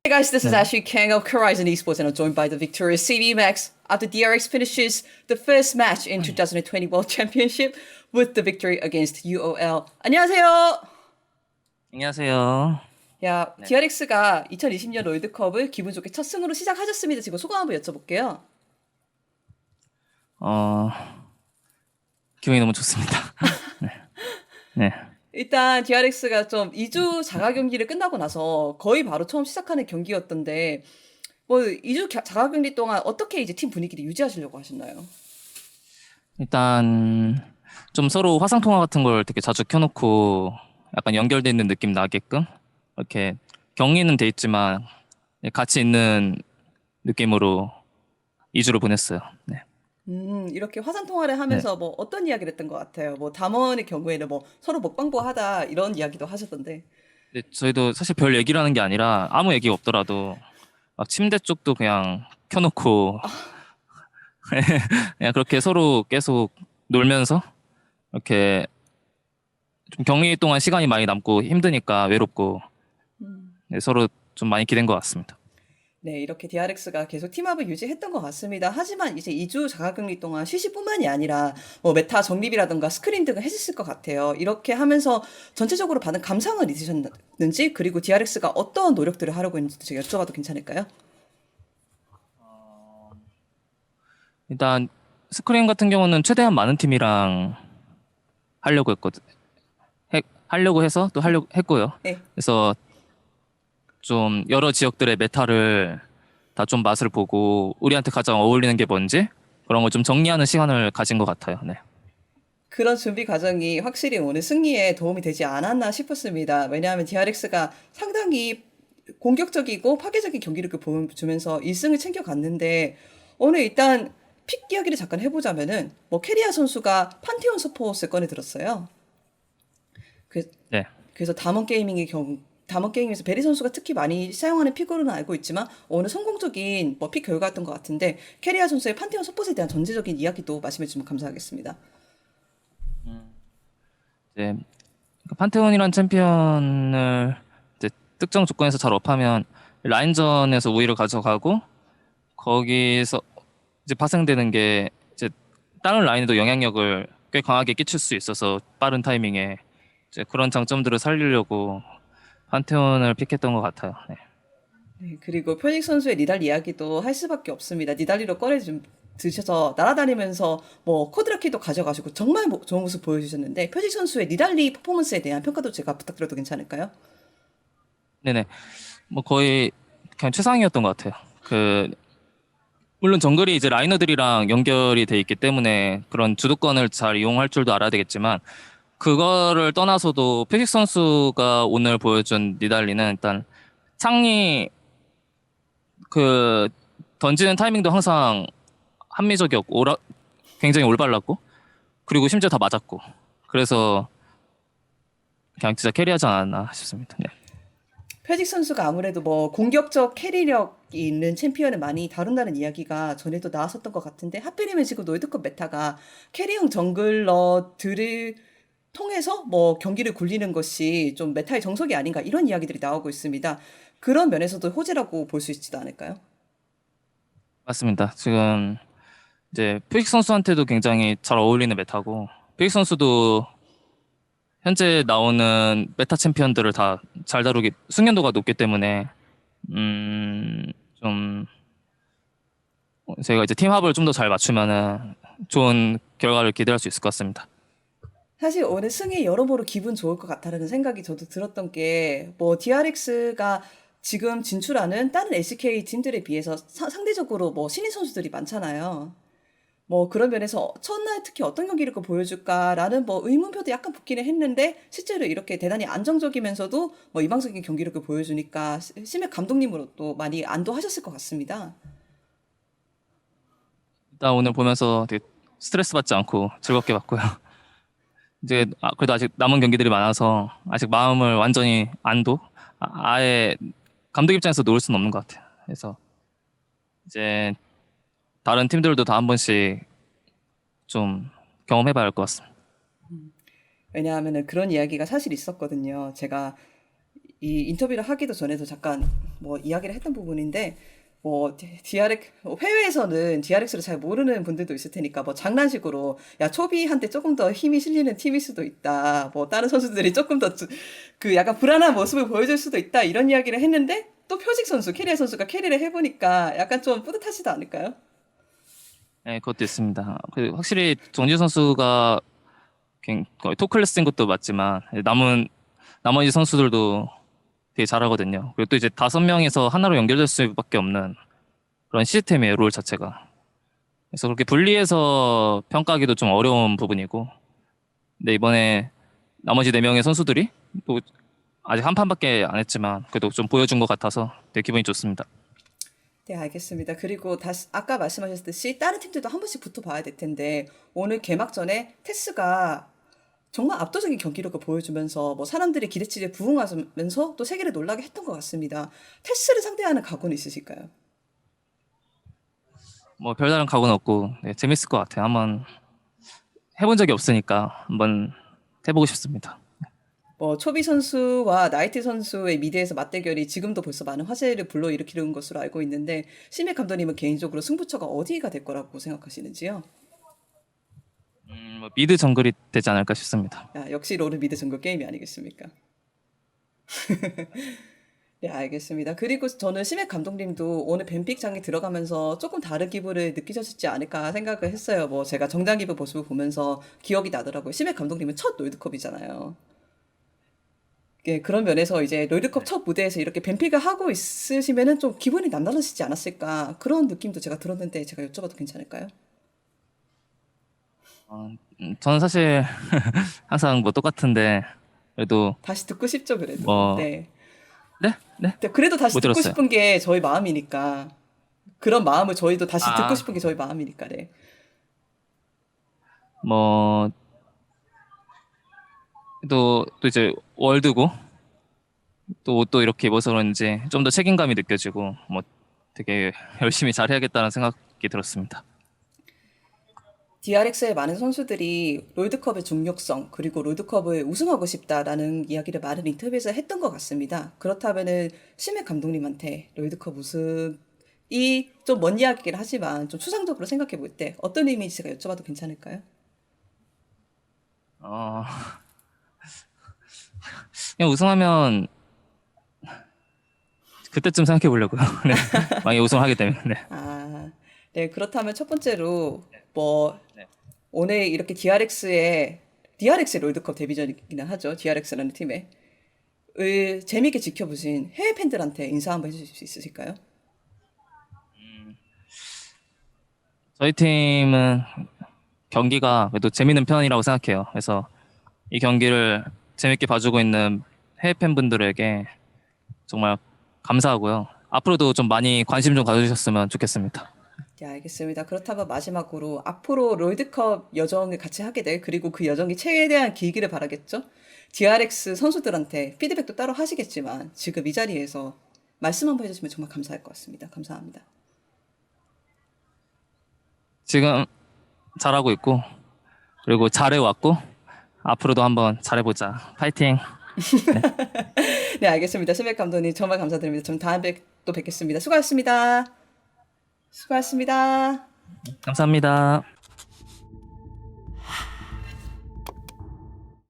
Hey guys, this is 네. Ashley Kang of Horizon Esports and I'm joined by the victorious CV Max after DRX finishes the first match in 2020 World Championship with the victory against UOL. 안녕하세요. 안녕하세요. 야, 네. DRX가 2020년 롤드컵을 기분 좋게 첫 승으로 시작하셨습니다. 지금 소감 한번 여쭤볼게요. 어, 기분이 너무 좋습니다. 네. 네. 일단 DRX가 좀 2주 자가 경기를 끝나고 나서 거의 바로 처음 시작하는 경기였던데 뭐 2주 자가 경기 동안 어떻게 이제 팀 분위기를 유지하시려고 하셨나요? 일단 좀 서로 화상 통화 같은 걸 되게 자주 켜놓고 약간 연결돼 있는 느낌 나게끔 이렇게 격리는 돼 있지만 같이 있는 느낌으로 2주를 보냈어요. 네. 이렇게 화상 통화를 네. 하면서 뭐 어떤 이야기를 했던 것 같아요? 뭐 담원의 경우에는 뭐 서로 먹방보 하다 이런 이야기도 하셨던데. 근데 저희도 사실 별 얘기를 하는 게 아니라 아무 얘기가 없더라도 막 침대 쪽도 그냥 켜놓고 그냥 그렇게 서로 계속 놀면서 이렇게 좀 격리 동안 시간이 많이 남고 힘드니까 외롭고 네, 서로 좀 많이 기댄 것 같습니다. 네, 이렇게 DRX가 계속 팀업을 유지했던 것 같습니다. 하지만 이제 2주 자가격리 동안 휴식뿐만이 아니라 뭐 메타 정립이라든가 스크린 등을 했었을 것 같아요. 이렇게 하면서 전체적으로 받은 감상은 있으셨는지, 그리고 DRX가 어떤 노력들을 하려고 했는지 제가 여쭤봐도 괜찮을까요? 일단 스크림 같은 경우는 최대한 많은 팀이랑 하려고 했거든. 하려고 해서 또 하려고 했고요. 네. 그래서 좀 여러 지역들의 메타를 다 좀 맛을 보고 우리한테 가장 어울리는 게 뭔지 그런 걸 좀 정리하는 시간을 가진 것 같아요. 네. 그런 준비 과정이 확실히 오늘 승리에 도움이 되지 않았나 싶었습니다. 왜냐하면 DRX가 상당히 공격적이고 파괴적인 경기력을 보여주면서 1승을 챙겨갔는데 오늘 일단 픽 이야기를 잠깐 해보자면은 뭐 캐리아 선수가 판테온 서폿을 꺼내 들었어요. 그, 네. 그래서 담원 게임에서 베리 선수가 특히 많이 사용하는 픽으로는 알고 있지만 오늘 성공적인 뭐 픽 결과였던 것 같은데 캐리아 선수의 판테온 서폿에 대한 전체적인 이야기도 말씀해 주시면 감사하겠습니다. 이제 그 판테온이란 챔피언을 이제 특정 조건에서 잘 업하면 라인전에서 우위를 가져가고 거기서 이제 파생되는 게 이제 다른 라인에도 영향력을 꽤 강하게 끼칠 수 있어서 빠른 타이밍에 이제 그런 장점들을 살리려고 판테온을 픽했던 것 같아요. 네. 네, 그리고 표직 선수의 니달 이야기도 할 수밖에 없습니다. 니달리로 꺼내 드셔서 날아다니면서 뭐 코드라키도 가져가시고 정말 좋은 모습 보여주셨는데 표직 선수의 니달리 퍼포먼스에 대한 평가도 제가 부탁드려도 괜찮을까요? 네네. 뭐 거의 그냥 최상이었던 것 같아요. 그 물론 정글이 이제 라이너들이랑 연결이 돼 있기 때문에 그런 주도권을 잘 이용할 줄도 알아야 되겠지만 그거를 떠나서도 표식 선수가 오늘 보여준 니달리는 일단 창이 그 던지는 타이밍도 항상 합리적이었고 굉장히 올발랐고 그리고 심지어 다 맞았고 그래서 그냥 진짜 캐리하지 않았나 싶습니다. 네. 표직 선수가 아무래도 뭐 공격적 캐리력이 있는 챔피언을 많이 다룬다는 이야기가 전에도 나왔었던 것 같은데 하필이면 지금 롤드컵 메타가 캐리형 정글러들을 통해서 뭐 경기를 굴리는 것이 좀 메타의 정석이 아닌가 이런 이야기들이 나오고 있습니다. 그런 면에서도 호재라고 볼 수 있지도 않을까요? 맞습니다. 지금 이제 표식 선수한테도 굉장히 잘 어울리는 메타고 표식 선수도 현재 나오는 메타 챔피언들을 다 잘 다루기 숙련도가 높기 때문에 좀 저희가 이제 팀합을 좀 더 잘 맞추면은 좋은 결과를 기대할 수 있을 것 같습니다. 사실 오늘 승이 여러모로 기분 좋을 것 같다라는 생각이 저도 들었던 게, 뭐, DRX가 지금 진출하는 다른 SK 팀들에 비해서 상대적으로 뭐 신인 선수들이 많잖아요. 뭐 그런 면에서 첫날 특히 어떤 경기력을 보여줄까라는 뭐 의문표도 약간 붙기는 했는데 실제로 이렇게 대단히 안정적이면서도 뭐 이방적인 경기력을 보여주니까 심해 감독님으로 또 많이 안도하셨을 것 같습니다. 일단 오늘 보면서 되게 스트레스 받지 않고 즐겁게 봤고요. 이제 그래도 아직 남은 경기들이 많아서 아직 마음을 완전히 안도 아예 감독 입장에서 놓을 수는 없는 것 같아요. 그래서 이제 다른 팀들도 다 한 번씩 좀 경험해봐야 할 것 같습니다. 왜냐하면은 그런 이야기가 사실 있었거든요. 제가 이 인터뷰를 하기도 전에도 잠깐 뭐 이야기를 했던 부분인데 뭐 DRX 해외에서는 DRX를 잘 모르는 분들도 있을 테니까 뭐 장난식으로 야 초비한테 조금 더 힘이 실리는 팀일 수도 있다. 뭐 다른 선수들이 조금 더 그 약간 불안한 모습을 보여줄 수도 있다. 이런 이야기를 했는데 또 표직 선수 캐리어 선수가 캐리를 해보니까 약간 좀 뿌듯하지도 않을까요? 네, 그것도 있습니다. 확실히 정지 선수가 거의 톱 클래스인 것도 맞지만 나머지 선수들도 되게 잘하거든요. 그리고 또 이제 5명에서 하나로 연결될 수밖에 없는 그런 시스템이에요, 롤 자체가. 그래서 그렇게 분리해서 평가하기도 좀 어려운 부분이고, 근데 이번에 나머지 4명의 선수들이 또 아직 한 판밖에 안 했지만 그래도 좀 보여준 것 같아서 되게 기분이 좋습니다. 네, 알겠습니다. 그리고 다시 아까 말씀하셨듯이 다른 팀들도 한 번씩 붙어봐야 될 텐데 오늘 개막전에 테스가 정말 압도적인 경기력을 보여주면서 뭐 사람들이 기대치에 부응하면서 또 세계를 놀라게 했던 것 같습니다. 테스를 상대하는 각오는 있으실까요? 뭐 별다른 각오는 없고 네, 재밌을 것 같아요. 한번 해본 적이 없으니까 한번 해보고 싶습니다. 뭐 초비 선수와 나이트 선수의 미드에서 맞대결이 지금도 벌써 많은 화제를 불러일으키는 것으로 알고 있는데 심해 감독님은 개인적으로 승부처가 어디가 될 거라고 생각하시는지요? 뭐 미드 정글이 되지 않을까 싶습니다. 야, 역시 롤은 미드 정글 게임이 아니겠습니까? 네, 알겠습니다. 그리고 저는 심해 감독님도 오늘 뱀픽장에 들어가면서 조금 다른 기분을 느끼셨지 않을까 생각을 했어요. 뭐 제가 정장 입은 모습을 보면서 기억이 나더라고요. 심해 감독님은 첫 롤드컵이잖아요. 예, 그런 면에서 이제 롤드컵 첫 무대에서 이렇게 뱀픽을 하고 있으시면은 좀 기분이 남다르시지 않았을까 그런 느낌도 제가 들었는데 제가 여쭤봐도 괜찮을까요? 저는 사실 항상 뭐 똑같은데 그래도 다시 듣고 싶죠, 그래도. 뭐 네. 네? 네? 근데 그래도 다시 못 듣고 들었어요. 싶은 게 저희 마음이니까. 그런 마음을 저희도 다시 듣고 아, 싶은 게 저희 마음이니까, 네. 뭐 또 이제 월드고 또 옷도 이렇게 입어서 그런지 좀 더 책임감이 느껴지고 뭐 되게 열심히 잘해야겠다는 생각이 들었습니다. DRX의 많은 선수들이 롤드컵의 중요성, 그리고 롤드컵을 우승하고 싶다라는 이야기를 많은 인터뷰에서 했던 것 같습니다. 그렇다면은 심해 감독님한테 롤드컵 우승이 좀 먼 이야기긴 하지만 좀 추상적으로 생각해 볼 때 어떤 의미인지 제가 여쭤봐도 괜찮을까요? 어, 그냥 우승하면 그때쯤 생각해 보려고요. 네. 만약에 우승을 하게 되면 네. 아, 네. 그렇다면 첫 번째로 뭐 네. 오늘 이렇게 DRX의 롤드컵 데뷔전이긴 하죠. DRX라는 팀에 을 재미있게 지켜보신 해외 팬들한테 인사 한번 해주실 수 있으실까요? 저희 팀은 경기가 그래도 재밌는 편이라고 생각해요. 그래서 이 경기를 재밌게 봐주고 있는 해외 팬분들에게 정말 감사하고요. 앞으로도 좀 많이 관심 좀 가져주셨으면 좋겠습니다. 네, 알겠습니다. 그렇다면 마지막으로 앞으로 롤드컵 여정을 같이 하게 될 그리고 그 여정이 최대한 길기를 바라겠죠? DRX 선수들한테 피드백도 따로 하시겠지만 지금 이 자리에서 말씀 한번 해주시면 정말 감사할 것 같습니다. 감사합니다. 지금 잘하고 있고 그리고 잘해왔고 앞으로도 한번 잘해보자. 파이팅. 네, 알겠습니다. 스맥 감독님 정말 감사드립니다. 좀 다음에 또 뵙겠습니다. 수고하셨습니다. 수고하셨습니다. 감사합니다.